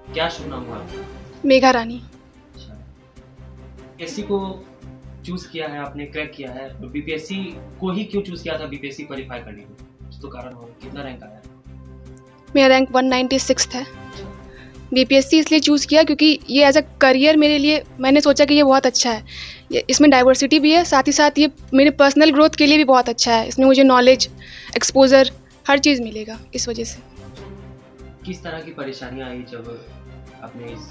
क्या शुभ नाम हुआ आपका? मेघा रानी। अच्छा, बीपीएससी को चूज किया है आपने, क्रैक किया है, और बीपीएससी को ही क्यों चूज किया था बीपीएससी क्वालिफाई करने के लिए? कुछ तो कारण होगा, कितना रैंक आया? मेरा रैंक 196 है। अच्छा, बीपीएससी इसलिए चूज़ किया क्योंकि ये एज अ करियर मेरे लिए मैंने सोचा कि ये बहुत अच्छा है। ये इसमें डाइवर्सिटी भी है, साथ ही साथ ये मेरे पर्सनल ग्रोथ के लिए भी बहुत अच्छा है। इसमें मुझे नॉलेज, एक्सपोज़र हर चीज़ मिलेगा इस वजह से। किस तरह की परेशानियां आई जब आपने इस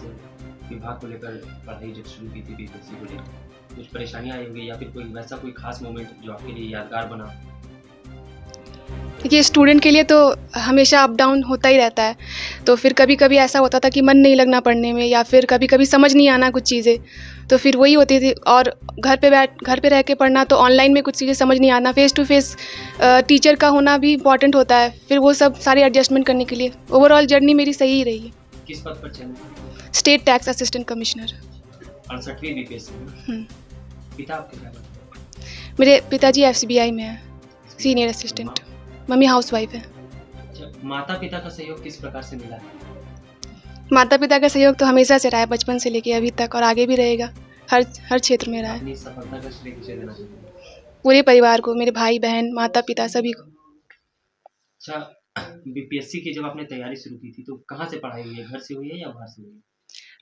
विभाग को लेकर पढ़ाई जब शुरू की थी बीपीएससी को लेकर? कुछ परेशानियां आई होंगी या फिर कोई वैसा कोई खास मोमेंट जो आपके लिए यादगार बना? देखिए, स्टूडेंट के लिए तो हमेशा अप डाउन होता ही रहता है। तो फिर कभी-कभी ऐसा होता था कि मन नहीं लगना पढ़ने में, या फिर कभी-कभी समझ नहीं आना कुछ चीज़ें। तो फिर वही होती थी। और घर पे रह के पढ़ना, तो ऑनलाइन में कुछ चीज़ें समझ नहीं आना, फेस टू फेस टीचर का होना भी इम्पोर्टेंट होता है। फिर वो सब सारे एडजस्टमेंट करने के लिए ओवरऑल जर्नी मेरी सही ही रही है। किस पद पर चयन? State tax assistant commissioner. 68वीं बीपीएससी में। हुँ। पिता आपके क्या करते हैं? मेरे पिताजी एफसीबीआई में हैं, सीनियर असिस्टेंट। मम्मी हाउसवाइफ है। अच्छा, माता-पिता का सहयोग किस प्रकार से मिला है? माता-पिता का सहयोग तो हमेशा से रहा है, बचपन से लेके अभी तक, और आगे भी रहेगा। हर क्षेत्र में रहा है। अपनी सफलता का श्रेय किसे देना चाहेंगे? पूरे परिवार को, मेरे भाई-बहन, माता-पिता सभी को। अच्छा, बीपीएससी की जब आपने तैयारी शुरू की थी तो कहाँ से पढ़ाई हुई है? घर से हुई है या बाहर से हुई है?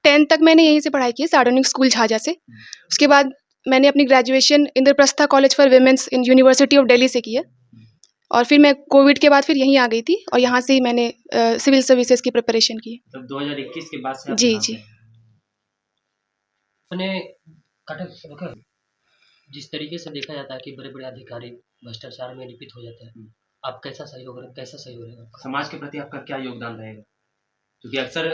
10th तक मैंने यहीं से पढ़ाई की है, सार्वजनिक स्कूल झाझा से। उसके बाद मैंने अपनी graduation Indraprastha college for women's in university of Delhi से की है। और फिर मैं कोविड के बाद फिर यहीं आ गई थी, और यहाँ से ही मैंने सिविल सर्विसेज की प्रिपरेशन की। मतलब 2021 के बाद से आप जी, यहाँ पे जी। हैं। अपने कटक जिस तरीके से देखा जाता है कि बड़े-बड़े अधिकारी भ्रष्टाचार में लिप्त हो जाते हैं, आप कैसा सहयोग रहेगा आपका? समाज के प्रति आपका क्या योगदान रहेगा? क्योंकि अक्सर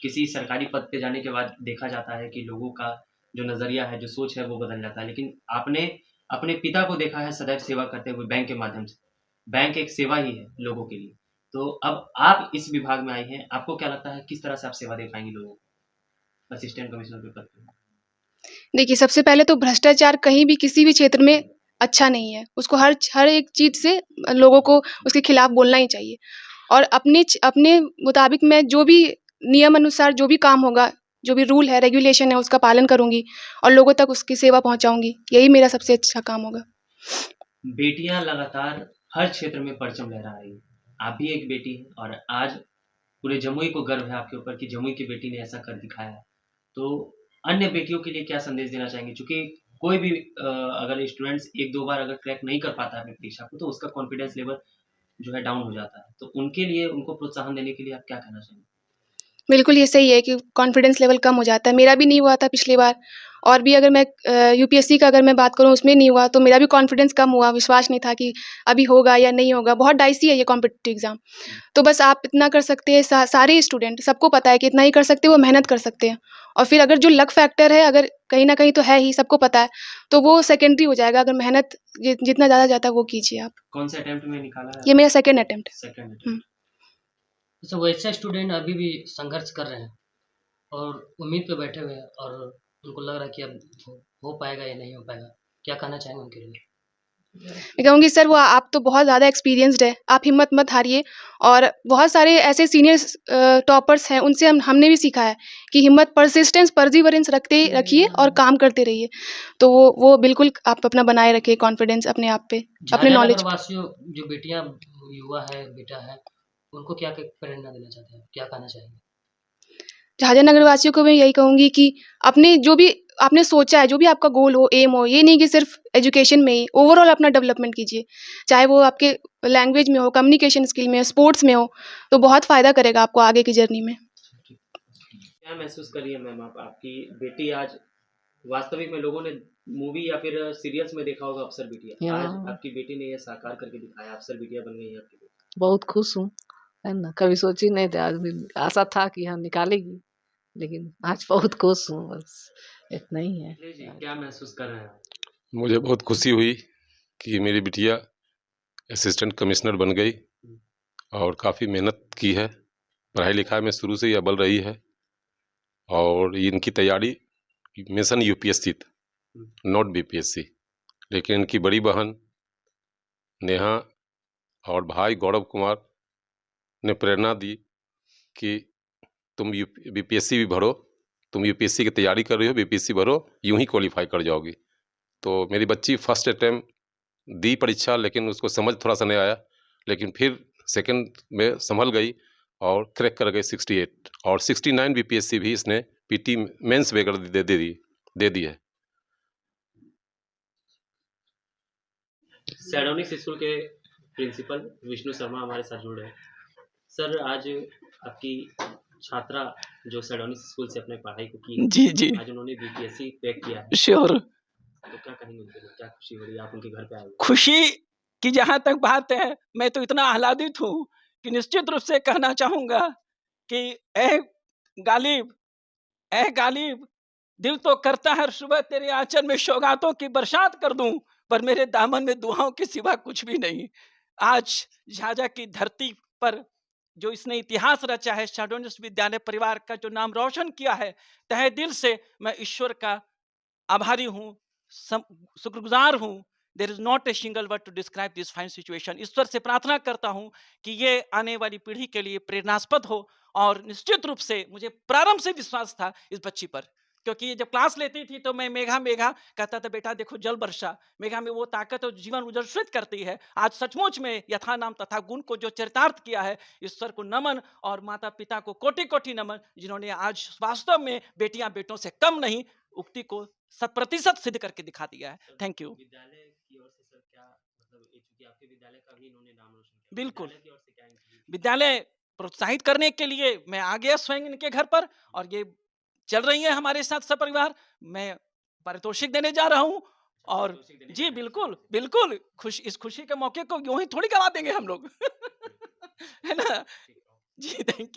किसी सरकारी पद पे जाने के बाद देखा जाता है कि लोगों का जो नज़रिया है, जो सोच है वो बदल जाता है। लेकिन आपने अपने पिता को देखा है सदैव सेवा करते हुए बैंक के माध्यम से। बैंक एक सेवा ही है लोगों के लिए। तो अब आप इस विभाग में आई हैं, आपको क्या लगता है किस तरह से आप सेवा दे पाएँगी लोगों को? असिस्टेंट कमिश्नर के पद पे? देखिए, सबसे पहले तो भ्रष्टाचार कहीं भी किसी भी क्षेत्र में अच्छा नहीं है। उसको हर एक चीज़ से लोगों को उसके खिलाफ बोलना ही चाहिए। और अपने मुताबिक मैं जो भी नियम अनुसार जो भी काम होगा, जो भी रूल है, रेगुलेशन है, उसका पालन करूँगी और लोगों तक उसकी सेवा पहुँचाऊँगी। यही मेरा सबसे अच्छा काम होगा। बेटियाँ लगातार हर क्षेत्र में परचम लहरा रही हैं। आप भी एक बेटी हैं और आज पूरे जमुई को गर्व है आपके ऊपर कि जमुई की बेटी ने ऐसा कर दिखाया है। तो अन्य बेटियों के लिए क्या संदेश देना चाहेंगे? चूँकि कोई भी अगर स्टूडेंट्स 1-2 बार अगर क्रैक नहीं कर पाता है अपनी परीक्षा को, तो उसका कॉन्फिडेंस लेवल जो है डाउन हो जाता है। तो उनके लिए उनको प्रोत्साहन देने के लिए आप क्या कहना चाहेंगे? बिल्कुल, ये सही है कि कॉन्फिडेंस लेवल कम हो जाता है। मेरा भी नहीं हुआ था पिछली बार, और भी अगर मैं यूपीएससी का अगर मैं बात करूँ, उसमें नहीं हुआ, तो मेरा भी कॉन्फिडेंस कम हुआ, विश्वास नहीं था कि अभी होगा या नहीं होगा। बहुत डाइसी है ये कॉम्पिटिटिव एग्ज़ाम। तो बस आप इतना कर सकते हैं, सारे स्टूडेंट, सबको पता है कि इतना ही कर सकते हैं, वो मेहनत कर सकते हैं। और फिर अगर जो लक फैक्टर है, अगर कहीं न कहीं तो है ही, सबको पता है, तो वो सेकेंडरी हो जाएगा। अगर मेहनत जितना ज़्यादा जाता है वो कीजिए आप। कौन से अटेम्प्ट में निकाला है? ये मेरा सेकंड अटेम्प्ट है। सेकंड हुँ। अटेम्प्ट। अच्छा, वैसे स्टूडेंट अभी भी संघर्ष कर रहे हैं और उम्मीद पे बैठे हुए हैं और उनको लग रहा है कि अब हो पाएगा या नहीं हो पाएगा। क्या कहना चाहेंगे उनके लिए? मैं कहूँगी सर, वो आप तो बहुत ज़्यादा एक्सपीरियंस्ड है, आप हिम्मत मत हारिए। और बहुत सारे ऐसे सीनियर्स टॉपर्स हैं, उनसे हमने भी सीखा है कि हिम्मत, परसिस्टेंस, परसिवरेंस रखिए और काम करते रहिए। तो वो बिल्कुल आप अपना बनाए रखिए कॉन्फिडेंस अपने आप पे, अपने झाझा नगर नॉलेज पे। वासियों जो बेटियां युवा है बेटा है उनको क्या प्रेरणा देना चाहते हैं, क्या कहना चाहेंगे? झाझा नगर वासियों को मैं यही कहूँगी कि अपने जो भी आपने सोचा है, जो भी आपका गोल हो, एम हो, ये नहीं कि सिर्फ एजुकेशन में ही, ओवरऑल अपना डेवलपमेंट कीजिए। चाहे वो आपके लैंग्वेज में हो, कम्युनिकेशन स्किल में हो, स्पोर्ट्स में हो, तो बहुत फ़ायदा करेगा आपको आगे की जर्नी में। क्या महसूस कर रही है मैम आप? आपकी बेटी आज वास्तविक में लोगों ने मूवी या फिर सीरियल्स में देखा होगा अफसर बिटिया, आज आपकी बेटी ने ये साकार करके दिखाया, अफसर बिटिया बन गई है आपकी बेटी। बहुत खुश हूँ, है ना? कभी सोची नहीं थी, आज भी आशा था कि हाँ, निकालेगी, लेकिन आज बहुत खुश हूँ, बस इतना ही है। जी, क्या महसूस कर रहे हैं आप? मुझे बहुत खुशी हुई कि मेरी बिटिया असिस्टेंट कमिश्नर बन गई और काफ़ी मेहनत की है। पढ़ाई लिखाई में शुरू से ही अव्वल रही है और इनकी तैयारी मिशन यूपीएससी नॉट बीपीएससी, लेकिन इनकी बड़ी बहन नेहा और भाई गौरव कुमार ने प्रेरणा दी कि तुम बीपीएससी भी भरो, तुम यूपीएससी की तैयारी कर रही हो, बीपीएससी भरो, यूं ही क्वालिफाई कर जाओगी। तो मेरी बच्ची फर्स्ट अटैम्प्ट दी परीक्षा, लेकिन उसको समझ थोड़ा सा नहीं आया, लेकिन फिर सेकंड में संभल गई और क्रैक कर गई 68, और 69 बीपीएससी भी इसने पीटी मेंस वगैरह दे दी है। सैडोनिक्स स्कूल के प्रिंसिपल विष्णु शर्मा हमारे साथ जुड़ रहे हैं। सर, आज आपकी छात्रा जो सैडोनिक्स स्कूल से अपने पढ़ाई को की, जी जी आज उन्होंने बीपीएससी क्रैक किया है, श्योर। तो क्या कहेंगे उनके लिए? क्या खुशी हो रही है आप उनके घर पे आए? खुशी की जहाँ तक बात है, मैं तो इतना आह्लादित हूँ कि निश्चित रूप से कहना चाहूँगा कि ए गालिब, दिल तो करता है सुबह तेरे आंचल में सौगातों की बरसात कर दूं, पर मेरे दामन में दुआओं के सिवा कुछ भी नहीं। आज झाझा की धरती पर जो इसने इतिहास रचा है, सैडोनिक्स विद्यालय परिवार का जो नाम रोशन किया है, तहे दिल से मैं ईश्वर का आभारी हूँ, शुक्रगुजार हूँ। There is not a single word to describe this fine situation. ईश्वर से प्रार्थना करता हूँ कि ये आने वाली पीढ़ी के लिए प्रेरणास्पद हो, और निश्चित रूप से मुझे प्रारंभ से विश्वास था इस बच्ची पर, क्योंकि ये जब क्लास लेती थी तो मैं मेघा कहता था, बेटा देखो जल वर्षा, मेघा में वो ताकत है जीवन उज्ज्वलित करती है। आज सचमुच में यथा नाम तथा गुण को जो चरितार्थ किया है, ईश्वर को नमन और माता पिता को कोटि कोटि नमन, जिन्होंने आज वास्तव में बेटियां बेटों से कम नहीं उक्ति को 100% सिद्ध करके दिखा दिया है। Thank you. विद्यालय की ओर से सर क्या मतलब, चूंकि आपके विद्यालय का भी इन्होंने नाम रोशन किया, बिल्कुल। विद्यालय की ओर से क्या विद्यालय प्रोत्साहित करने के लिए मैं आ गया स्वयं इनके घर पर, और ये चल रही है हमारे साथ सपरिवार। मैं पारितोषिक देने जा रहा हूँ, और जी बिल्कुल बिल्कुल इस खुशी के मौके को यूं ही थोड़ी गवा देंगे हम लोग है ना जी, थैंक यू।